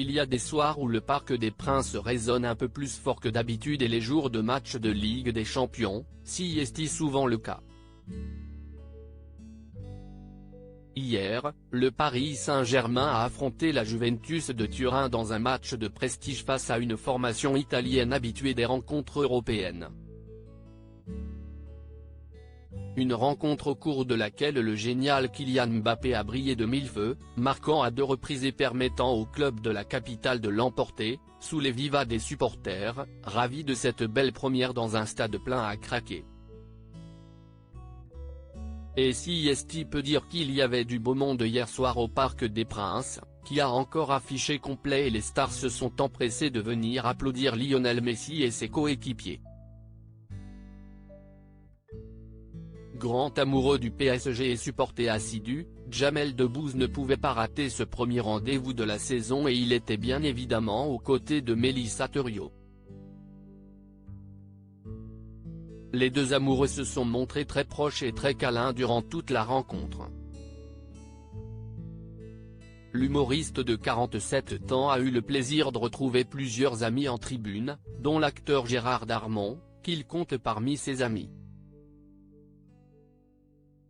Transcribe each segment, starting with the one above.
il y a des soirs où le Parc des Princes résonne un peu plus fort que d'habitude et les jours de match de Ligue des Champions, si est souvent le cas. Hier, le Paris Saint-Germain a affronté la Juventus de Turin dans un match de prestige face à une formation italienne habituée des rencontres européennes. Une rencontre au cours de laquelle le génial Kylian Mbappé a brillé de mille feux, marquant à 2 reprises et permettant au club de la capitale de l'emporter, sous les vivas des supporters, ravis de cette belle première dans un stade plein à craquer. Et si Esti peut dire qu'il y avait du beau monde hier soir au Parc des Princes, qui a encore affiché complet et les stars se sont empressés de venir applaudir Lionel Messi et ses coéquipiers. Grand amoureux du PSG et supporter assidu, Jamel Debbouze ne pouvait pas rater ce premier rendez-vous de la saison et il était bien évidemment aux côtés de Mélissa Thuriot. Les deux amoureux se sont montrés très proches et très câlins durant toute la rencontre. L'humoriste de 47 ans a eu le plaisir de retrouver plusieurs amis en tribune, dont l'acteur Gérard Darmon, qu'il compte parmi ses amis.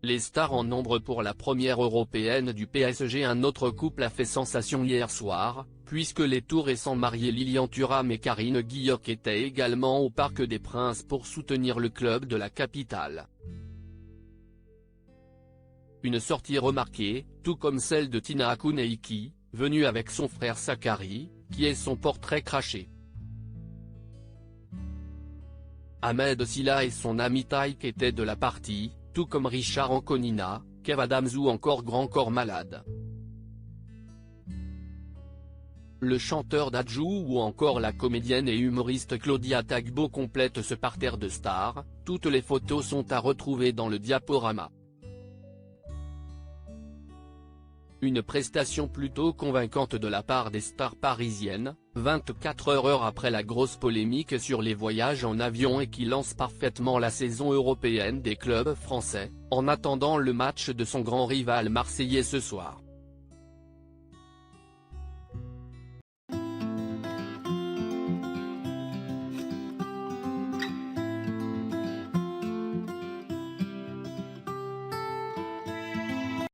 Les stars en nombre pour la première européenne du PSG. Un autre couple a fait sensation hier soir, puisque les tout récents mariés Lilian Thuram et Karine Guilloc étaient également au Parc des Princes pour soutenir le club de la capitale. Une sortie remarquée, tout comme celle de Tina Akuneiki, venue avec son frère Sakari, qui est son portrait craché. Ahmed Silla et son ami Taïk étaient de la partie, tout comme Richard Anconina, Kev Adams ou encore Grand Corps Malade. Le chanteur Dadju ou encore la comédienne et humoriste Claudia Tagbo complètent ce parterre de stars, toutes les photos sont à retrouver dans le diaporama. Une prestation plutôt convaincante de la part des stars parisiennes, 24 heures après la grosse polémique sur les voyages en avion et qui lance parfaitement la saison européenne des clubs français, en attendant le match de son grand rival marseillais ce soir.